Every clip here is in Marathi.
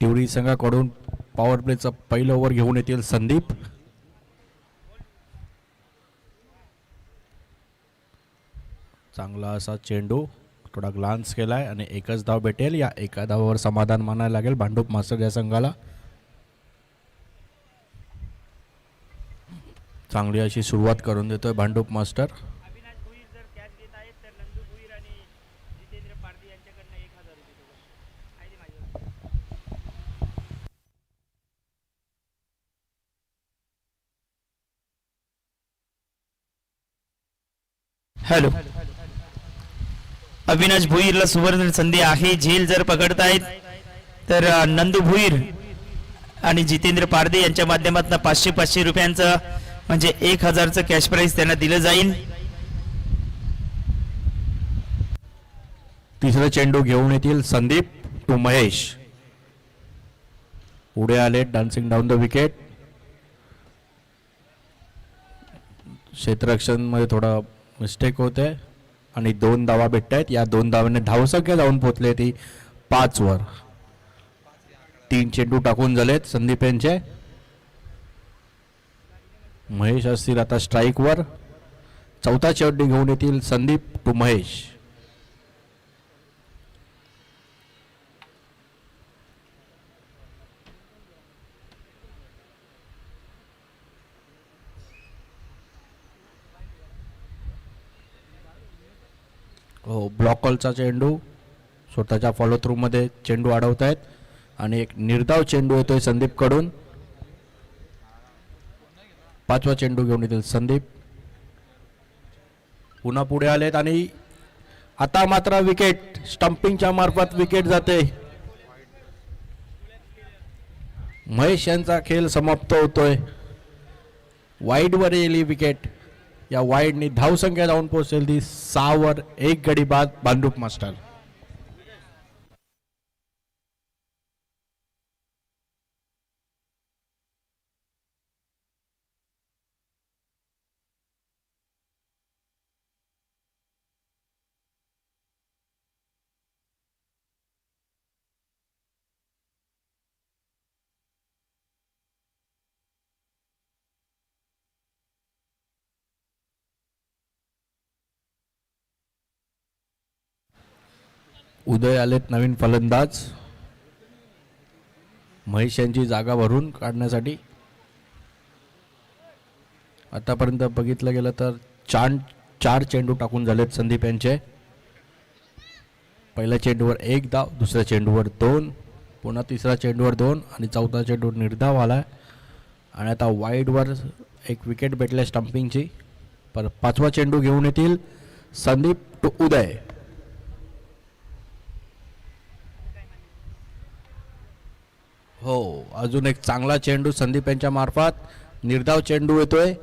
तिवरी संघाकडून पॉवर प्लेचं पहिलं ओव्हर घेऊन येतील संदीप. चांगला असा चेंडू थोडा ग्लान्स केलाय आणि एकच धाव भेटेल. या एका धावावर समाधान मानायला लागेल भांडूप मास्टर या संघाला. चांगली अशी सुरुवात करून देतोय भांडूप मास्टर. हॅलो, अविनाश भुईरला सुवर्ण संधी आहे. झेल जर पकडतायत तर नंदू भुईर आणि जितेंद्र पारदे यांच्या माध्यमातून 500 रुपयांचं म्हणजे 1000चं कॅश प्राइज त्यांना दिलं जाईल. तिसरा चेंडू घेऊन येतील संदीप टू महेश. पुढे आले डान्सिंग डाऊन द विकेट. क्षेत्ररक्षण मध्ये थोडा मिस्टेक होते आणि 2 धावा भेटत आहेत. या 2 धावांनी धावसंख्या जाऊन पोहोचले ती 5 वर. 3 चेंडू टाकून झालेत संदीप यांचे. महेश असतील आता स्ट्राईक वर. चौथा चेंडू घेऊन येतील संदीप टू महेश. हो, ब्लॉक कॉलचा चेंडू स्वतःच्या फॉलो थ्रू मध्ये चेंडू अडवत आहेत आणि एक निर्धाव चेंडू येतोय संदीप कडून. 5वा चेंडू घेऊन येतील संदीप. पुन्हा पुढे आलेत आणि आता मात्र विकेट स्टंपिंगच्या मार्फत विकेट जाते. महेश यांचा खेळ समाप्त होतोय. वाईड वर येईल विकेट. या वाईडनी धावसंख्या जाऊन पोहोचेल ती 6 वर. 1 गडी बाद भांडूप मास्टर. उदय आलेत नवीन फलंदाज महेश यांची जागा भरून काढण्यासाठी. आतापर्यंत बघितलं गेलं तर 4 चेंडू टाकून झालेत संदीप यांचे. पहिल्या चेंडूवर 1 धाव, दुसऱ्या चेंडूवर 2, पुन्हा तिसऱ्या चेंडूवर 2 आणि चौथा चेंडू निर्धाव आलाय. आणि आता वाईडवर एक विकेट भेटले स्टंपिंगची. पर 5वा चेंडू घेऊन येतील संदीप टू उदय. हो, अजून एक चांगला चेंडू संदीप यांच्या मार्फत. निर्धाव चेंडू येतोय.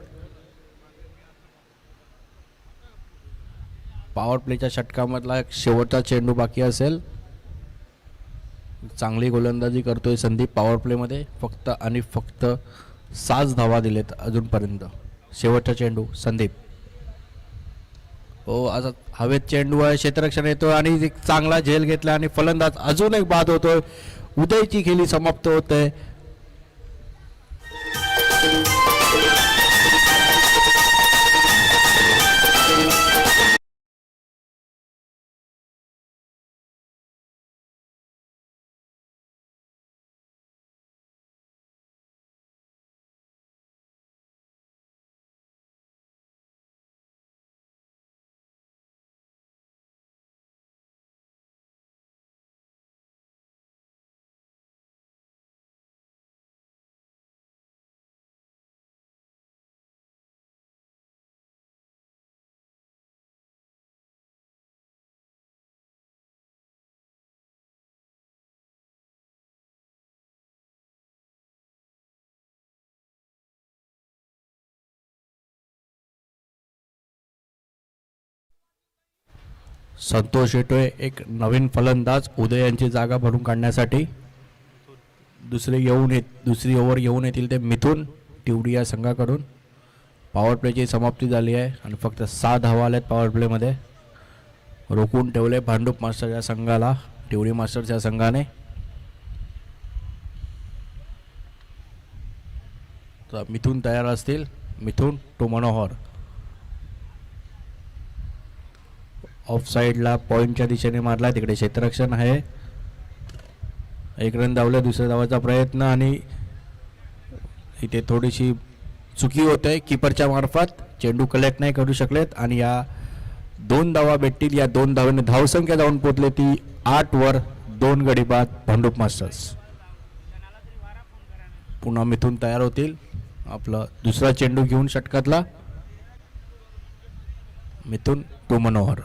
पॉवर प्लेच्या षटकामधला एक शेवटचा चेंडू बाकी असेल. चांगली गोलंदाजी करतोय संदीप पॉवर प्ले मध्ये. फक्त आणि फक्त 7 धावा दिलेत अजूनपर्यंत. शेवटचा चेंडू संदीप. हो, आता हवेत चेंडू आहे. क्षेत्ररक्षण येतोय आणि एक चांगला झेल घेतला आणि फलंदाज अजून एक बाद होतोय. उदयची खेळी समाप्त होते. संतोष येतोय एक नवीन फलंदाज उदय यांची जागा भरून काढण्यासाठी. दुसरी ओव्हर घेऊन येतील ते मिथुन तिवडी या संघाकडून. पॉवर प्लेची समाप्ती झाली आहे आणि फक्त 6 धावा आल्यात पॉवर प्लेमध्ये. रोखून ठेवले भांडूप मास्टर या संघाला, तिवडी मास्टर्स या संघाने. तर मिथून तयार असतील. मिथून टू मनोहर. ऑफ साईडला पॉईंटच्या दिशेने मारला. तिकडे क्षेत्ररक्षण आहे. एक रन धावले. दुसऱ्या धावाचा प्रयत्न आणि इथे थोडीशी चुकी होते कीपरच्या मार्फत. चेंडू कलेक्ट नाही करू शकलेत आणि या 2 धावा भेटतील. या 2 धावांनी धावसंख्या जाऊन पोहोचले ती 8 वर. 2 गडी बाद भांडूप मास्टर्स. पुन्हा मिथून तयार होतील. आपला दुसरा चेंडू घेऊन षटकातला. मिथून टू मनोहर.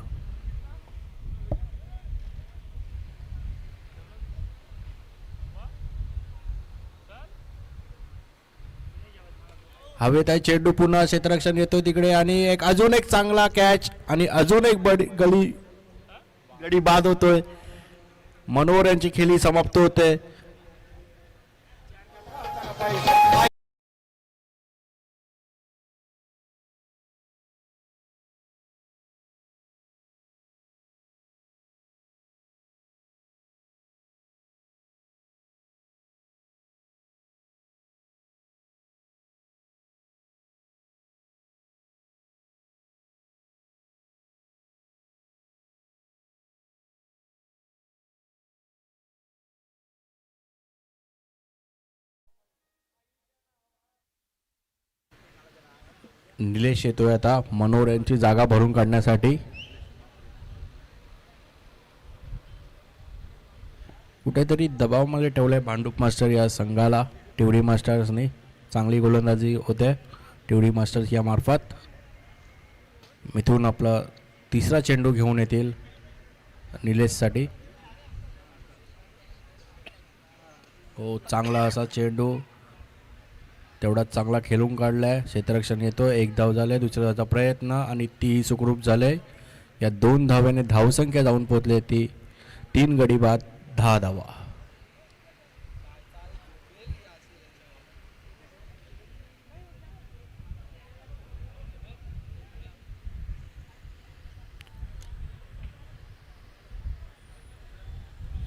हवेत आहे चेंडू. पुन्हा क्षेत्ररक्षण येतो तिकडे आणि अजून एक चांगला कॅच आणि अजून एक गडी बाद होतोय. मनोहर यांची खेळी समाप्त होते. निलेश येतोय आता मनोहर यांची जागा भरून काढण्यासाठी. कुठेतरी दबावामध्ये ठेवलंय भांडूप मास्टर या संघाला. टिवडी मास्टर्सनी चांगली गोलंदाजी होते टिवडी मास्टर्स या मार्फत. मिथून आपला तिसरा चेंडू घेऊन येतील निलेशसाठी. हो, चांगला असा चेंडू. तेवढाच चांगला खेळून काढलाय. क्षेत्ररक्षण येतो. 1 धाव झाले. दुसऱ्या धावाचा प्रयत्न आणि ती सुखरूप झाले. या 2 धाव्याने धावसंख्या जाऊन पोहोचले ती 3 गडी बाद 10 धावा.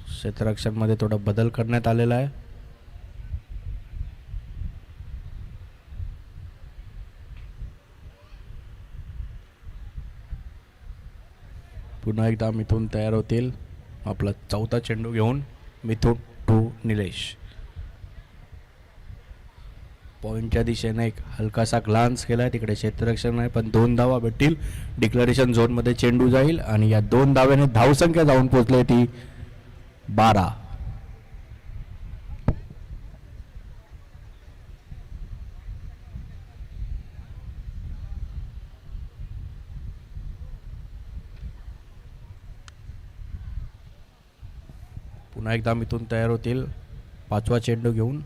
क्षेत्ररक्षण मध्ये थोडा बदल करण्यात आलेला आहे. पुन्हा एकदा मिथून तयार होतील. आपला चौथा चेंडू घेऊन मिथून टू निलेश. पॉईंटच्या दिशेने एक हलकासा ग्लान्स केलाय. तिकडे क्षेत्ररक्षण आहे पण 2 धावा भेटतील. डिक्लेरेशन झोन मध्ये चेंडू जाईल आणि या 2 धाव्याने धावसंख्या जाऊन पोहोचली ती 12. पुन्हा एकदा मिथून तयार होतील 5वा चेंडू घेऊन.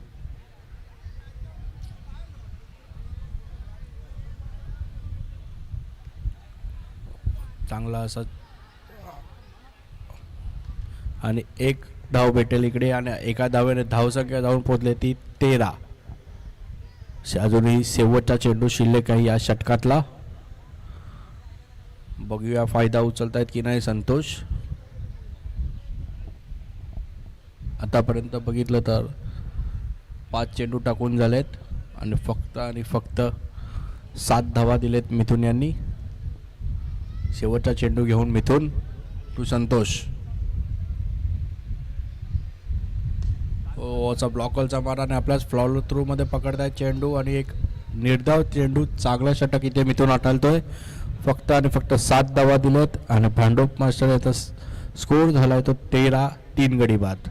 चांगला असा आणि 1 धाव भेटेल इकडे आणि एका धावेने धावसंख्या जाऊन पोहोचले ती 13. अजूनही शेवटचा चेंडू शिल्लक आहे या षटकातला. बघूया फायदा उचलतायत की नाही संतोष. आतापर्यंत बघितलं तर 5 चेंडू टाकून झालेत आणि फक्त 7 धावा दिलेत मिथून यांनी. शेवटचा चेंडू घेऊन मिथून टू संतोष. असा ब्लॉकलचा माराने आपल्याच फ्लॉलो थ्रू मध्ये पकडतायत चेंडू आणि एक निर्धाव चेंडू. चांगला षटक इथे मिथून आठवतोय. फक्त 7 धावा दिलेत आणि भांडूप मास्टर याचा स्कोर झालाय तो 13. 3 गडी बाद.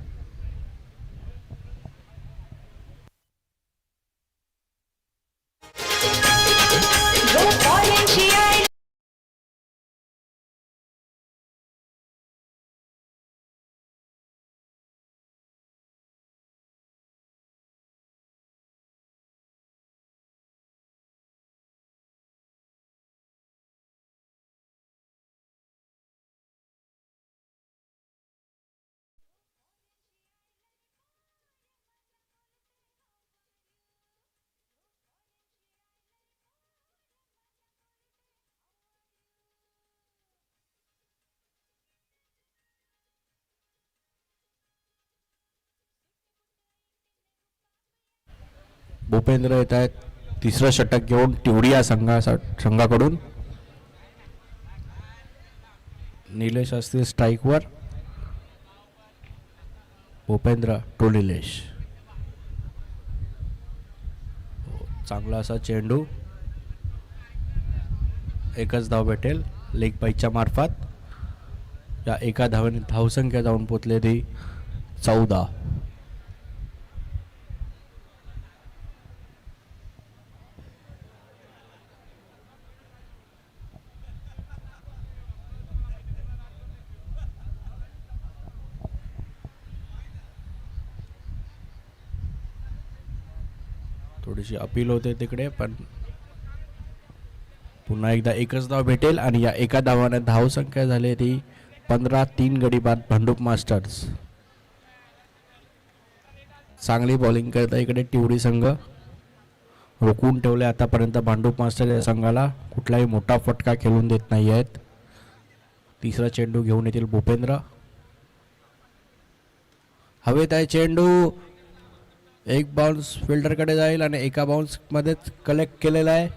भूपेंद्र येत आहेत तिसरं षटक घेऊन टिवडिया संघाकडून निलेश असतील स्ट्राईकवर. भूपेंद्र टू निलेश. चांगला असा चेंडू, एकच धाव भेटेल लेग बाईच्या मार्फत. या एका धावेने धावसंख्या जाऊन पोचले ती 14. थोडीशी अपील होते तिकडे, पण पुन्हा एकदा एकच धाव भेटेल आणि या एका धावाने धावसंख्या झाली ती 15. 3 गडी बाद भांडूप मास्टर्स. चांगली बॉलिंग करता इकडे टिवडी संघ. रोखून ठेवले आतापर्यंत भांडूप मास्टर या संघाला. कुठलाही मोठा फटका खेळून देत नाही आहेत. तिसरा चेंडू घेऊन येतील भूपेंद्र. हवेत आहे चेंडू. एक बाउन्स फिल्डरकडे जाईल आणि एका बाउन्स मध्येच कलेक्ट केलेला आहे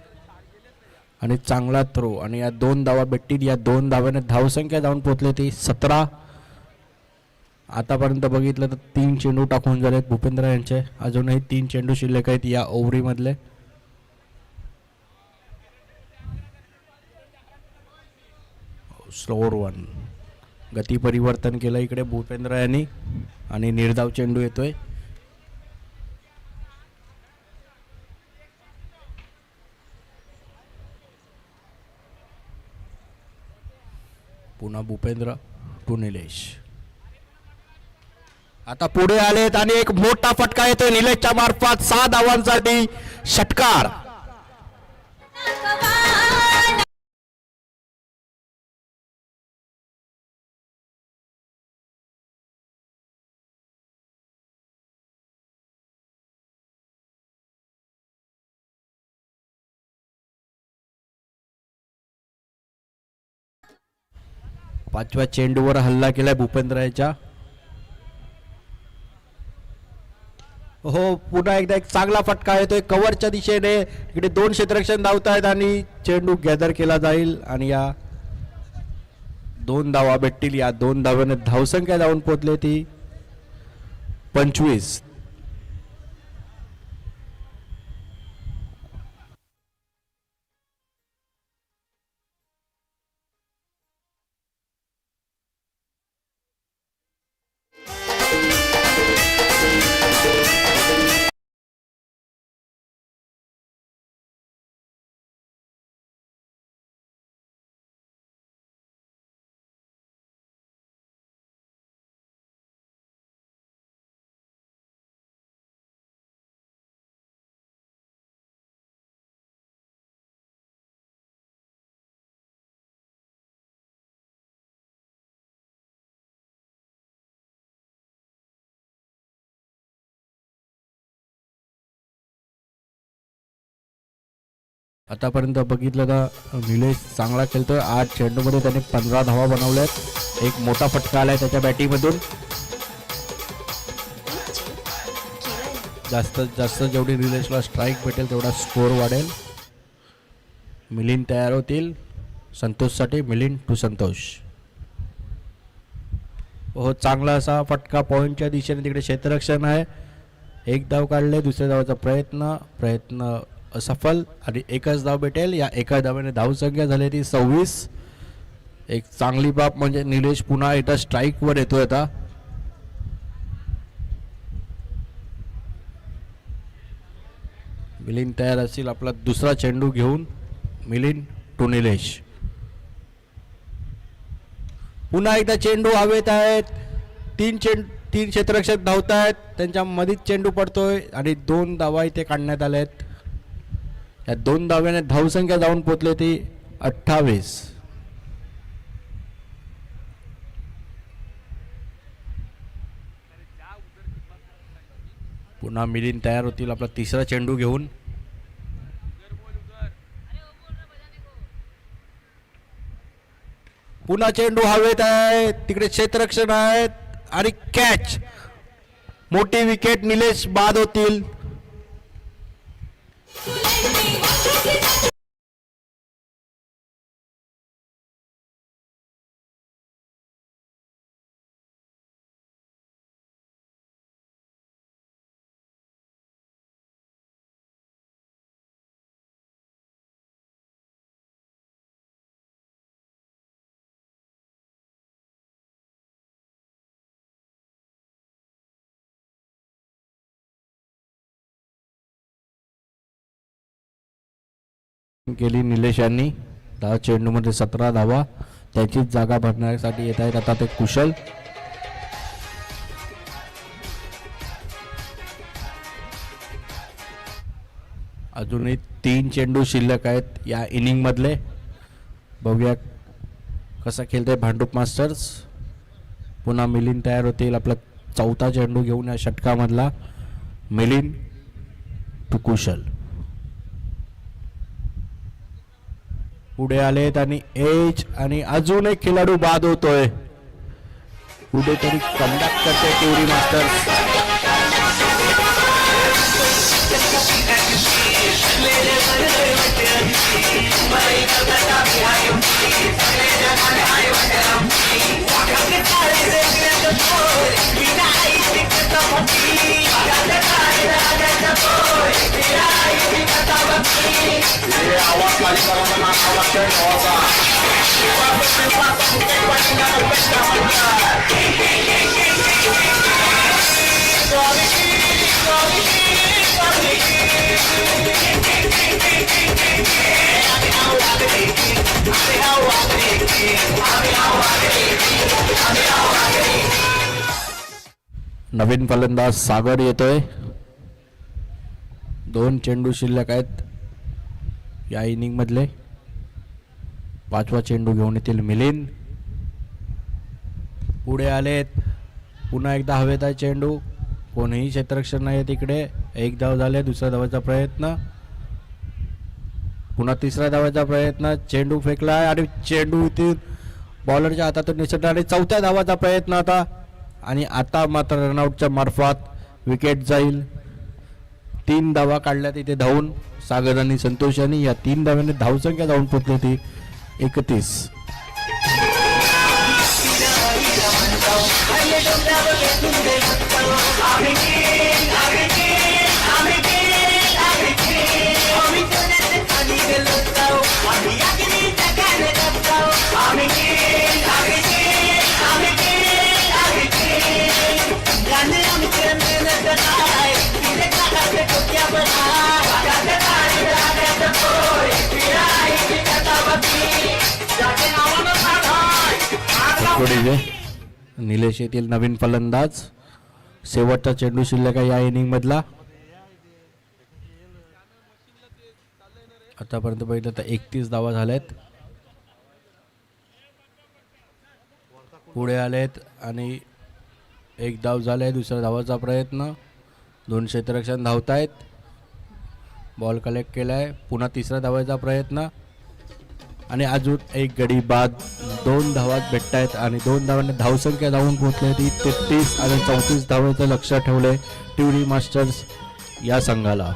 आणि चांगला थ्रो. आणि या 2 धावा भेटतील. या 2 धाव्याने धावसंख्या जाऊन पोहोचली ती 17. आतापर्यंत बघितलं तर 3 चेंडू टाकून झालेत भूपेंद्र यांचे. अजूनही 3 चेंडू शिल्लक आहेत या ओव्हरीमधले. स्लोअर 1. गती परिवर्तन केलं इकडे भूपेंद्र यांनी आणि निर्धाव चेंडू येतोय. पुन्हा भूपेंद्र टू निलेश. आता पुढे आलेत आणि एक मोठा फटका येतोय निलेशच्या मार्फत. 6 धावांसाठी षटकार. पाचव्या चेंडूवर हल्ला केलाय भूपेंद्र याच्या. हो, पुन्हा एकदा एक चांगला फटका येतोय कव्हरच्या दिशेने. इकडे 2 क्षेत्ररक्षण धावतायत आणि चेंडू गॅदर केला जाईल आणि या 2 धावा भेटतील. या 2 धाव्याने धावसंख्या जाऊन पोहोचले ती 25. आतापर्यंत बघितलं तर निलेश चांगला खेळतोय. 8 चेंडूमध्ये त्याने 15 धावा बनवल्यात. एक मोठा फटका आलाय त्याच्या बॅटिंगमधून. जास्तीत जास्त जेवढी निलेशला स्ट्राईक भेटेल तेवढा स्कोर वाढेल. मिलिंद तयार होतील संतोषसाठी. मिलिंद टू संतोष. हो, चांगला असा फटका पॉईंटच्या दिशेने. तिकडे क्षेत्ररक्षण आहे. एक धाव काढले. दुसऱ्या धावाचा प्रयत्न असफल आणि एकच धाव भेटेल. या एका धावाने धावसंख्या झाली ती 26. एक चांगली बाब म्हणजे निलेश पुन्हा एकदा स्ट्राईकवर येतोय आता. मिलिंद तयार असतील आपला दुसरा चेंडू घेऊन. मिलिंद टू निलेश. पुन्हा एकदा चेंडू हवेत आहेत. 3 क्षेत्ररक्षक धावत आहेत. त्यांच्या मधीच चेंडू पडतोय आणि 2 धावा इथे काढण्यात आल्या आहेत. या 2 धाव्याने धावसंख्या जाऊन पोहोचली ती 28. पुन्हा मिलिंद तयार होतील आपला तिसरा चेंडू घेऊन. पुन्हा चेंडू हवेत आहे. तिकडे क्षेत्ररक्षण आहेत आणि कॅच. मोठी विकेट. निलेश बाद होतील. केली निलेश यांनी. 10 चेंडूमध्ये 17 धावा. त्याचीच जागा भरण्यासाठी येत आहेत आता ते कुशल. अजूनही 3 चेंडू शिल्लक आहेत या इनिंग मधले. बघूया कसा खेळतोय भांडूप मास्टर्स. पुन्हा मिलिंद तयार होतील आपला चौथा चेंडू घेऊन या षटकामधला. मिलिंद टू कुशल. पुढे आलेत आणि एज आणि अजून एक खेळाडू बाद होतोय. कुठेतरी कमबॅक करते टिवरी मास्टर्स. नवीन फलंदाज सागर येतोय. 2 चेंडू शिल्लक आहेत या इनिंग मधले. 5वा चेंडू घेऊन येतील मिलिंद. पुढे आलेत पुन्हा एकदा हवेत आहे चेंडू. कोणीही क्षेत्ररक्षण नाही तिकडे. 1 धाव झाले. दुसऱ्या धावाचा प्रयत्न. पुन्हा तिसऱ्या धावाचा प्रयत्न. चेंडू फेकलाय आणि चेंडू इथे बॉलरच्या हातातून निसटला आणि 4थ्या धावाचा प्रयत्न आता. आणि आता मात्र रनआउटच्या मार्फत विकेट जाईल. 3 धावा काढल्या तिथे धावून सागर आणि संतोष यांनी. या 3 धाव्याने धावसंख्या धावून पोहोचली ती 31. निलेश येथील नवीन फलंदाज. शेवटचा चेंडू शिल्लक आहे या इनिंग मधला. आतापर्यंत बघितलं तर 31 धावा झाल्यात. पुढे आलेत आणि 1 धाव झाले. दुसऱ्या धावाचा प्रयत्न. 2 क्षेत्ररक्षण धावतायत. बॉल कलेक्ट केलाय. पुन्हा तिसऱ्या धावाचा प्रयत्न आणि अजून 1 गडी बाद. 2 धावात भेटतायत आणि 2 धावांनी धावसंख्या धावून पोहोचली ती 33 आणि 34 धावांचं लक्ष ठेवले टिवरी मास्टर्स या संघाला.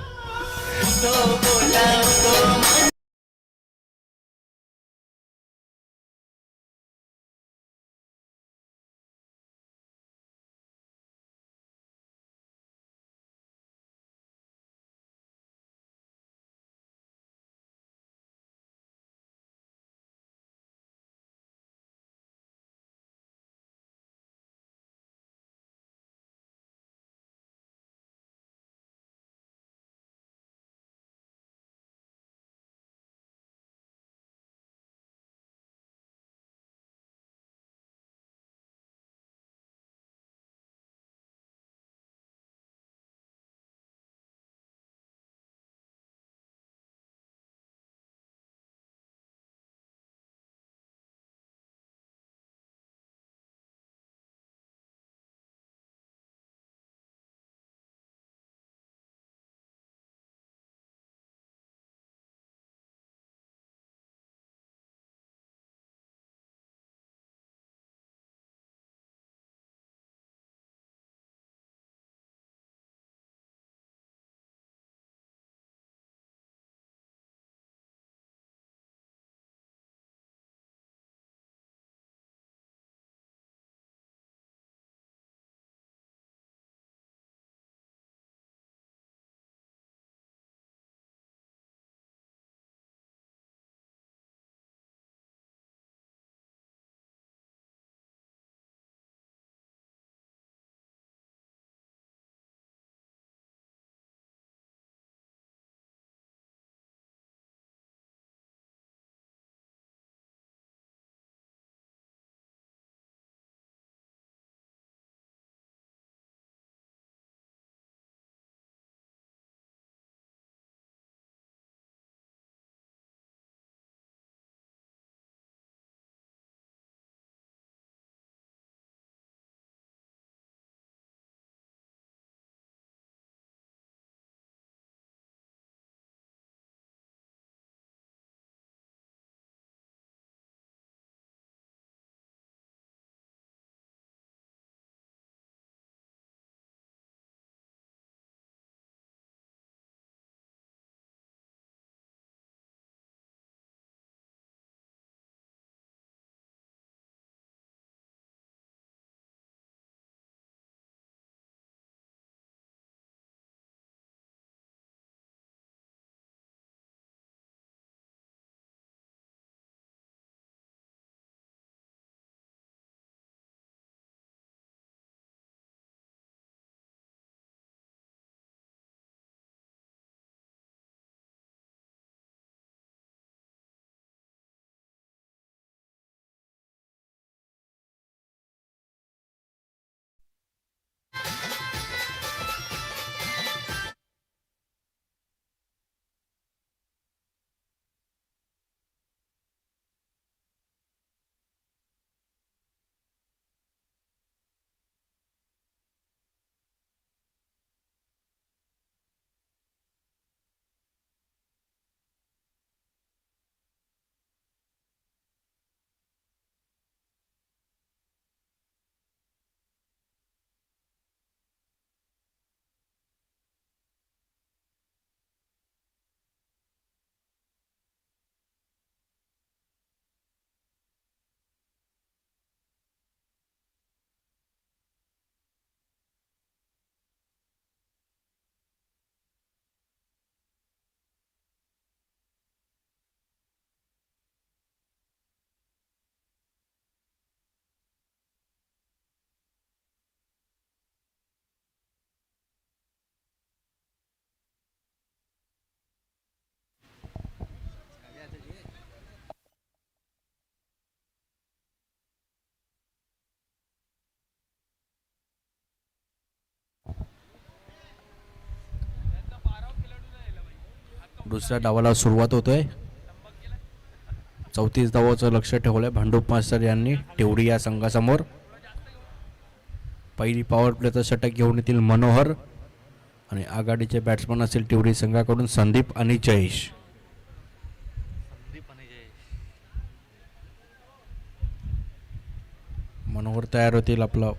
दुसऱ्या डावाला सुरुवात होतोय. 34 धावाचं लक्ष ठेवलंय भांडूप मास्टर यांनी टिवडी या संघासमोर. पहिली पॉवर प्लेचं षटक घेऊन येतील मनोहर आणि आघाडीचे बॅट्समन असतील टिवडी संघाकडून संदीप आणि जयेश. मनोहर तयार होतील आपला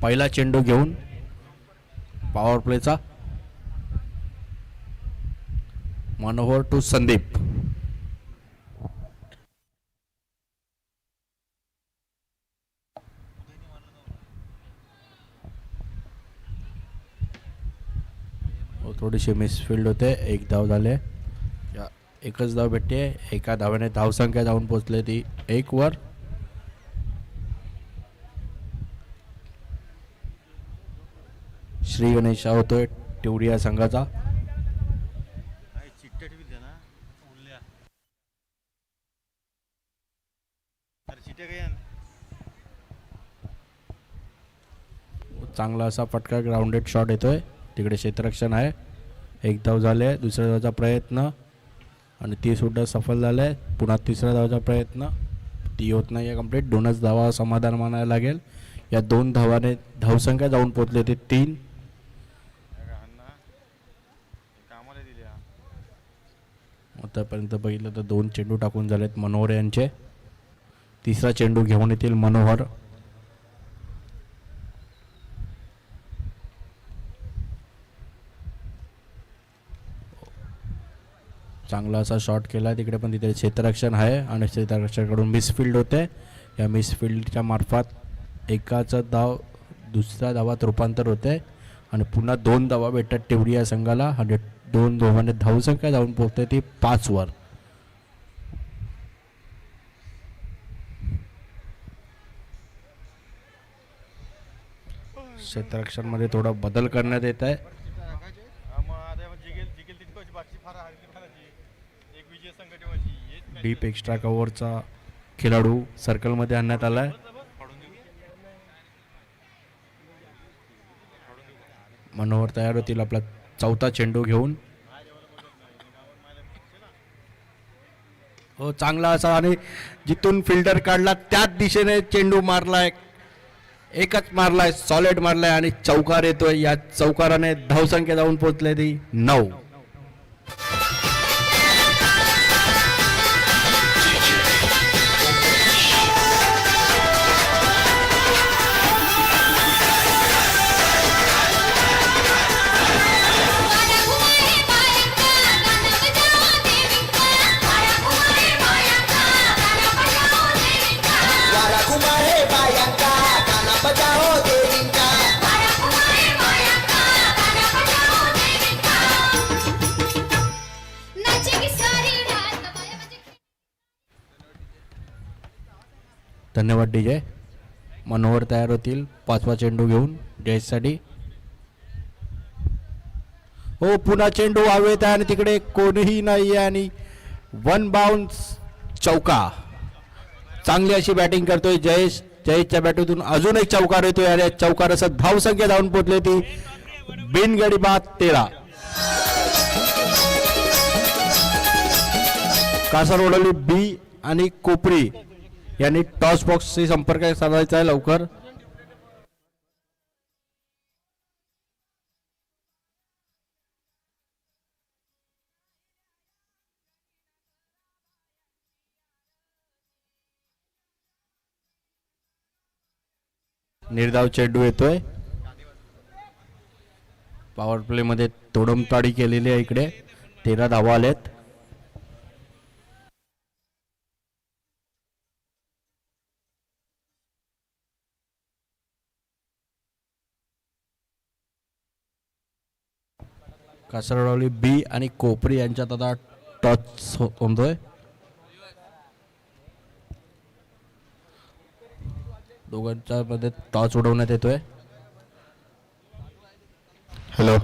पहिला चेंडू घेऊन पॉवर प्लेचा. मनोहर टू संदीप. थोडीशी मिसफिल्ड होते. एक धाव झाले. एकच धाव भेटते. एका धाव्याने धावसंख्या जाऊन पोहोचले ती 1 वर. श्री गणेश होतोय टिवडी या संघाचा. चांगला असा फटका ग्राउंडेड शॉट येतोय. तिकडे क्षेत्ररक्षण आहे. एक धाव झाले. दुसऱ्या धावाचा प्रयत्न आणि ती सुद्धा सफल झाले. पुन्हा तिसऱ्या धावाचा प्रयत्न, ती होत नाही आहे कंप्लीट. 2च धावा समाधान मानायला लागेल. या 2 धावाने धावसंख्या जाऊन पोहोचले ते 3. आतापर्यंत बघितलं तर 2 चेंडू टाकून झालेत मनोहर यांचे. तिसरा चेंडू घेऊन येतील मनोहर. चांगला असा शॉट केला तिकडे, पण तिथे क्षेत्ररक्षण आहे आणि क्षेत्ररक्षणाकडून मिसफिल्ड होते. या मिसफिल्डच्या मार्फत एकाचा धाव दुसऱ्या धावात रूपांतर होते आणि पुन्हा 2 धावा भेटतात टिवडी या संघाला आणि 2 धावांनी धावसंख्या जाऊन पोहोचते ती 5 वर. क्षेत्ररक्षणमध्ये थोडा बदल करण्यात येत आहे. डीप एक्स्ट्रा कव्हरचा खेळाडू सर्कलमध्ये आणण्यात आलाय. मनोहर तयार होतील आपला चौथा चेंडू घेऊन. हो, चांगला असा आणि जिथून फिल्डर काढला त्याच दिशेने चेंडू मारलाय. एकच मारलाय, सॉलिड मारलाय आणि चौकार येतोय. या चौकाराने धावसंख्या जाऊन पोहोचले ती 9. धन्यवाद डीजे. मनोहर तयार होतील 5वा चेंडू घेऊन जयेशसाठी. हो, पुन्हा चेंडू हवेत आहे आणि तिकडे कोणीही नाही आहे आणि 1 बाउन्स चौका. चांगली अशी बॅटिंग करतोय जयेश. जयेशच्या बॅटूतून अजून एक चौकार येतोय आणि चौकार असं धावसंख्या जाऊन पोहोचली ती बिनगडी बाद 13. कासारवडली बी आणि कोपरी यांनी टॉस बॉक्सशी संपर्क साधायचा आहे लवकर. निर्धाव चेंडू येतोय. पॉवर प्ले मध्ये तोडमताडी केलेली आहे. इकडे 13 धावा आलेत. कासरवडली बी आणि कोपरी यांच्यात आता टच होतोय. दोघांच्या मध्ये टॉस उडवण्यात येतोय. हॅलो,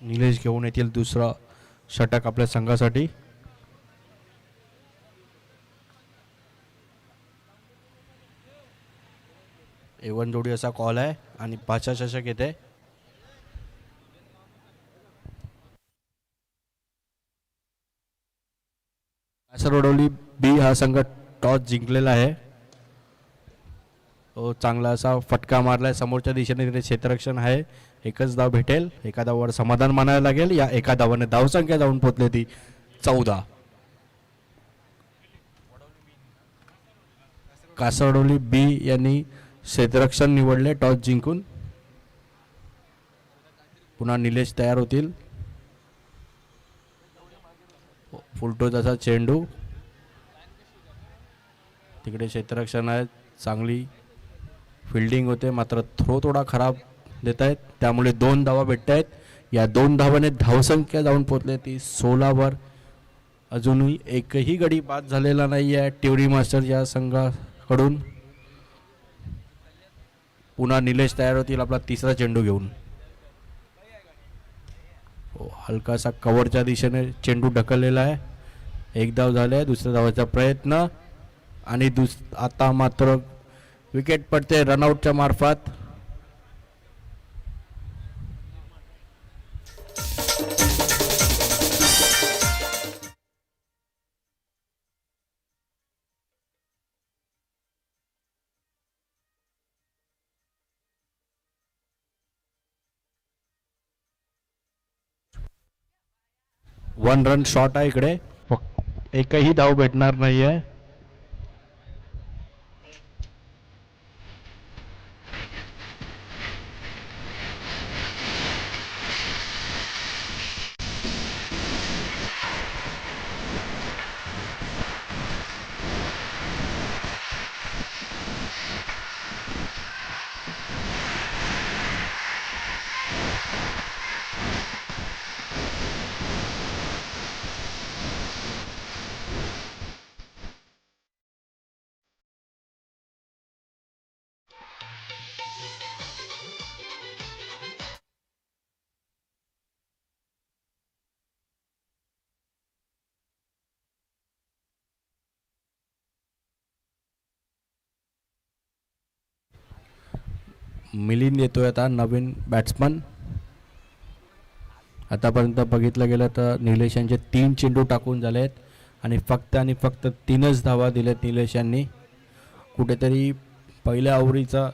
निलेश घेऊन येतील दुसरा षटक आपल्या संघासाठी. एवन जोडी असा कॉल आहे आणि 5 चषक येते. कासरवडोली बी हा संघ टॉस जिंकलेला आहे. तो चांगला असा फटका मारलाय समोरच्या दिशेने, तिथे क्षेत्ररक्षण आहे. एकच धाव भेटेल, एका धावावर समाधान मानायला लागेल. या एका धावाने धावसंख्या जाऊन पोहोचली ती 14. कासरडोली बी यांनी क्षेत्ररक्षण निवडले टॉस जिंकून. पुन्हा निलेश तयार होतील. फुलटोच असा चेंडू, तिकडे क्षेत्ररक्षण आहे. चांगली फिल्डिंग होते, मात्र थ्रो थोडा खराब देत आहेत, त्यामुळे 2 धावा भेटत आहेत. या 2 धावाने धावसंख्या जाऊन पोहोचले ती 16वर. अजूनही एकही गडी बाद झालेला नाही आहे टिवडी मास्टर या संघाकडून. पुन्हा निलेश तयार होतील आपला तिसरा चेंडू घेऊन. हलकासा कव्हरच्या दिशेने चेंडू ढकललेला आहे. एक धाव झाले, दुसऱ्या धावाचा प्रयत्न आणि आता मात्र विकेट पडते रनआउटच्या मार्फत. वन रन शॉट आहे इकडे, एकही धाव भेटणार नाहीये. मिलिंद येतोय आता नवीन बॅट्समन. आतापर्यंत बघितलं गेलं तर निलेश यांचे 3 चेंडू टाकून झाले आहेत आणि फक्त 3च धावा दिल्यात निलेश यांनी. कुठेतरी पहिल्या ओव्हरीचा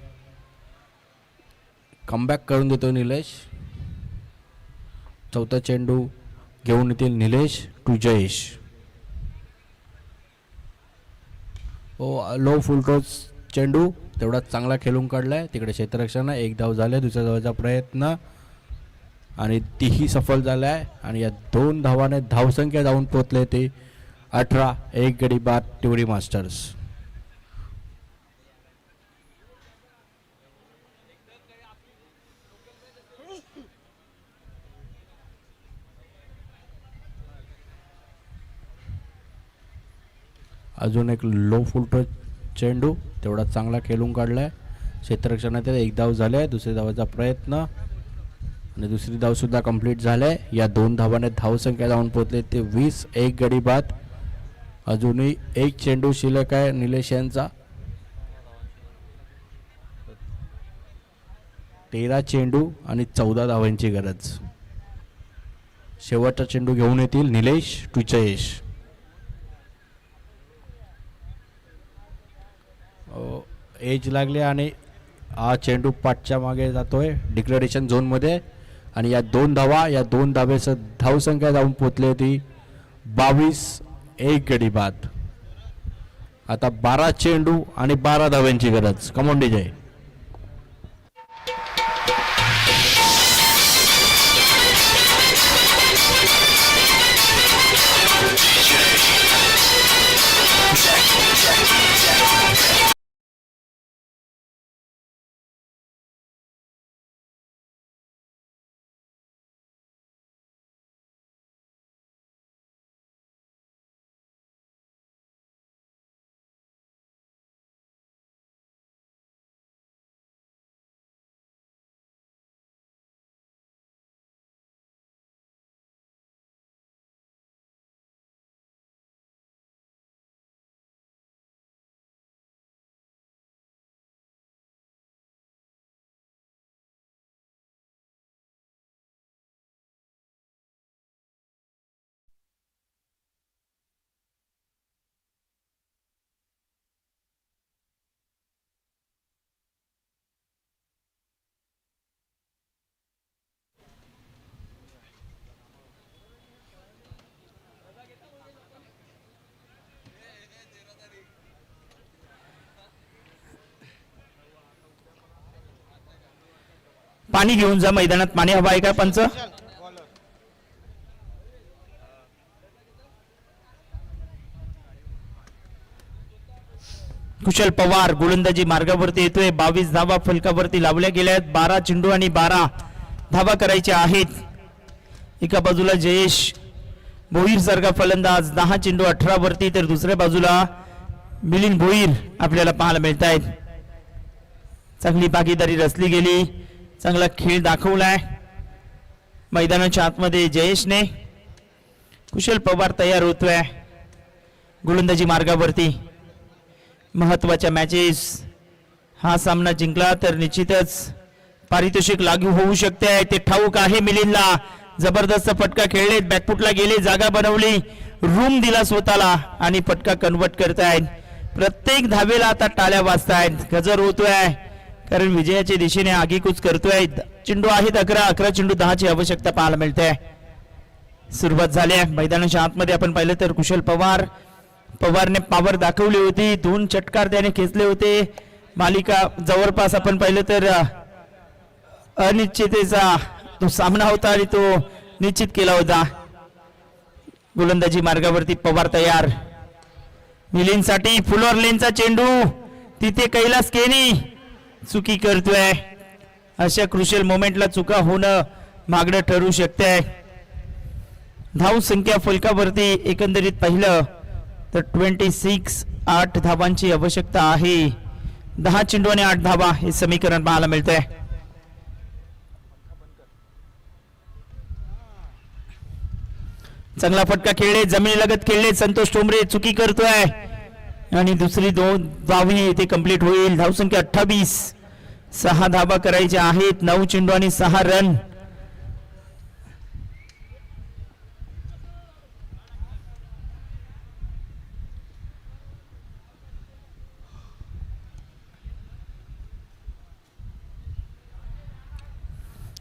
कमबॅक करून देतो निलेश. चौथा चेंडू घेऊन येतील Nilesh to Jayesh. Low full toss चेंडू तेवढा चांगला खेळून काढलाय. तिकडे क्षेत्ररक्षण आहे, एक धाव झाले, दुसऱ्या धावाचा प्रयत्न आणि तीही सफल झालाय. आणि या 2 धावाने धावसंख्या जाऊन पोहोचले ते 18. एक गडी बाद टिवडी मास्टर्स. अजून एक लो फुलटो चेंडू तेवढा चांगला खेळून काढलाय. क्षेत्ररक्षणात एक धाव झाले, दुसऱ्या धावाचा प्रयत्न आणि दुसरी धाव सुद्धा कंप्लीट झाले. या 2 धावाने धावसंख्या जाऊन पोहोचले ते 20. एक गडी बाद. अजूनही एक चेंडू शिल्लक आहे निलेश यांचा. 13 चेंडू आणि 14 धावांची गरज. शेवटचा चेंडू घेऊन येतील निलेश टू जयेश. एज लागले आणि हा चेंडू पाठच्या मागे जातोय डिक्लेरेशन झोनमध्ये. आणि या 2 धावा, या 2 धावेसह धावसंख्या जाऊन पोहोचली होती 22. एक गडी बाद. आता 12 चेंडू आणि 12 धाव्यांची गरज. Come on DJ. पाणी घेऊन जा मैदानात. पाणी हवा आहे का पंच? कुशल पवार गोलंदाजी मार्गावरती येतोय. 22 धावा फलकावरती लावल्या गेल्या आहेत. 12 चेंडू आणि 12 धावा करायच्या आहेत. एका बाजूला जयेश भोईर सारखा फलंदाज 10 चेंडू 18 वरती, तर दुसऱ्या बाजूला मिलिंद भोईर आपल्याला पाहायला मिळत आहेत. चांगली भागीदारी रचली गेली, चांगला खेळ दाखवलाय मैदानाच्या आतमध्ये जयेशने. कुशल पवार तयार होतोय गोलंदाजी मार्गावरती. महत्वाच्या मॅचेस हा सामना जिंकला तर निश्चितच पारितोषिक लागू होऊ शकते ते ठाऊक आहे मिलिंदला. जबरदस्त फटका खेळले, बॅकफुटला गेले, जागा बनवली, रूम दिला स्वतःला आणि फटका कन्वर्ट करतायत. प्रत्येक धावेला आता टाळ्या वाजतायत, गजर होतोय कारण विजयाच्या दिशेने आगीकूच करतोय. चेंडू आहेत 11 चेंडू 10 ची आवश्यकता पाहायला मिळते. सुरुवात झाली आहे मैदानाच्या आतमध्ये. आपण पाहिलं तर कुशल पवारने पॉवर दाखवली होती, 2 चटकार त्याने खेचले होते. मालिका जवळपास आपण पाहिलं तर अनिश्चिततेचा तो सामना होता आणि तो निश्चित केला होता. गोलंदाजी मार्गावरती पवार तयार. मिलिंदसाठी फुलर लेनचा चेंडू, तिथे कैलास केनी चुकी करतोय. अशा क्रुशियल मोमेंटला चुका होणं मागणं ठरू शकते. धाव संख्या फलकावरती एकंदरीत पाहिलं तर 26 8 धावांची आवश्यकता आहे. 10 चेंडू आणि 8 धावा हे समीकरण पाहायला मिळतंय. चांगला फटका खेळले, जमिनीलगत खेळले, संतोष ठोंबरे चुकी करतोय आणि दुसरी 2 धावी ते कंप्लीट होईल. धावसंख्या 28, 6 धावा करायच्या आहेत. 9 चेंडू आणि 6 रन.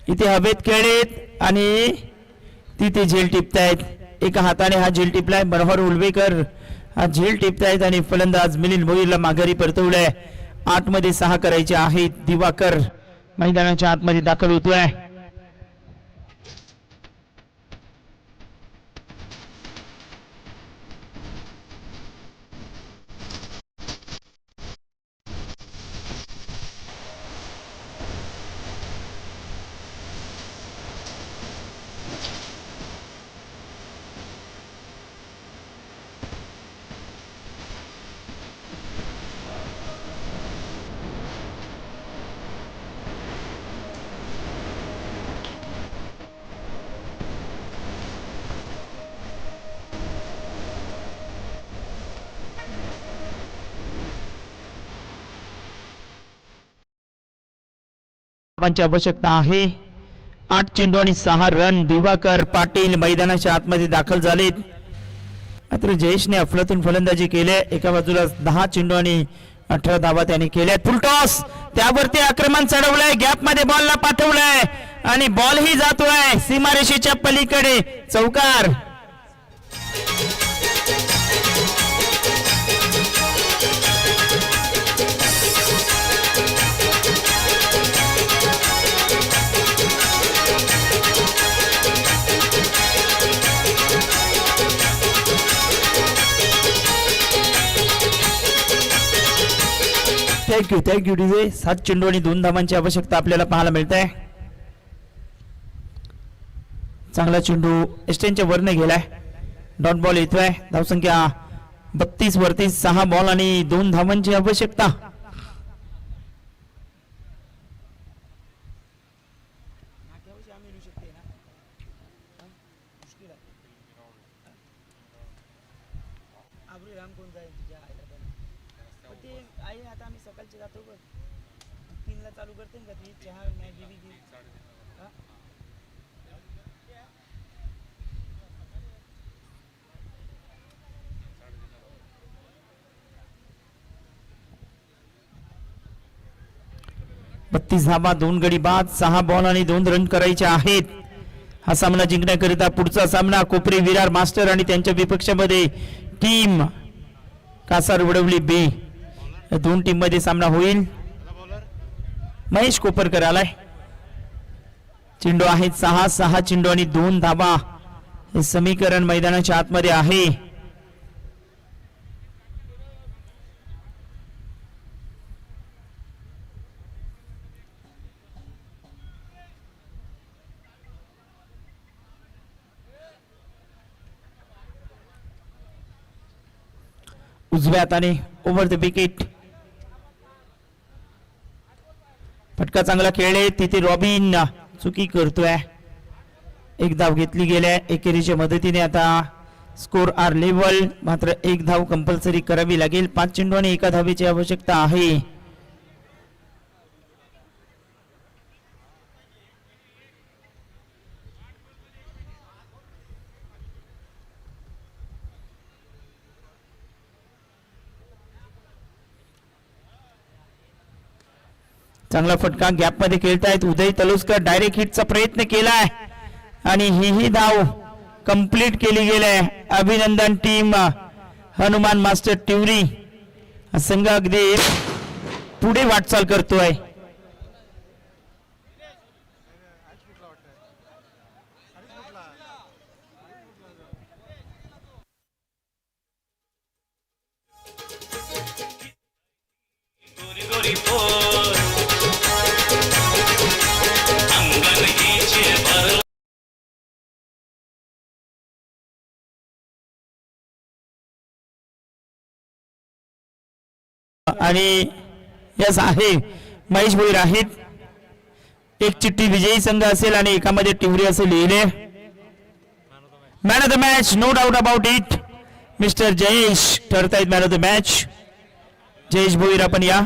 इथे हवेत खेळलेत आणि तिथे झेल टिपतायत. एका हाताने हा झेल टिपलाय. मनोहर उलवेकर हा झेल टिपतायत आणि फलंदाज मिलिंद भोईरला माघारी परतवलंय. 8 मध्ये 6 करायचे आहेत. दिवाकर मैदानाच्या आतमध्ये दाखल होतोय. धावांची आवश्यकता आहे. 8 चेंडू आणि 6 रन. दिवाकर पाटील मैदानाच्या आतमध्ये दाखल झालेत. मात्र जयेशने अफलातून फलंदाजी केली. एका बाजूला 10 चेंडू आणि 18 धावा त्याने केल्या. फुलटॉस त्यावरती आक्रमण चढवलंय, गॅप मध्ये बॉलला पाठवलंय आणि बॉल ही जातोय सीमारेषेच्या पलीकडे. चौकार. Thank you DJ. 7 चेंडू आणि 2 धावांची आवश्यकता आपल्याला पाहायला मिळत आहे. चांगला चेंडू एस्टेनच्या वरने गेलाय. डॉट बॉल येतोय. धावसंख्या 32 वरती 6 बॉल आणि 2 धावांची आवश्यकता. चालू करते का ती चहा मॅगी बिगी. बत्तीस धावा 2 गडी बाद. 6 बॉल आणि 2 रन करायचे आहेत. हा सामना जिंकण्याकरिता पुढचा सामना कोपरी विरार मास्टर आणि त्यांच्या विपक्षामध्ये टीम कासार वडवली बी या 2 टीम मध्ये सामना होईल. महेश कोपरकर आलाय. चेंडू आहेत 6 चेंडू आणि 2 धाबा. हे समीकरण मैदानाच्या आतमध्ये आहे. उजव्या हाताने ओव्हर द विकेट. फटका चांगला खेळले तिथे रॉबिन चुकी करतोय. एक धाव घेतली गेल्या एकेरीच्या मदतीने. आता स्कोर आर लेवल. मात्र एक धाव कंपल्सरी करावी लागेल. 5 चेंडू आणि 1 धावेची आवश्यकता आहे. चांगला फटका गॅप मध्ये खेळतायत उदय तलुसकर. डायरेक्ट हिटचा प्रयत्न केलाय आणि ही धाव कंप्लीट केली गेली. अभिनंदन टीम हनुमान मास्टर टिवरी. संघ अगदी पुढे वाटचाल करतोय. आणि यस आहे महेश भोईर आहेत. एक चिठ्ठी विजयी संघ असेल आणि एकामध्ये टिवरी असे लिहिले. Man of the match no doubt about it mister Jayesh ठरतायत man of the match. Jayesh Bhoir आपण या.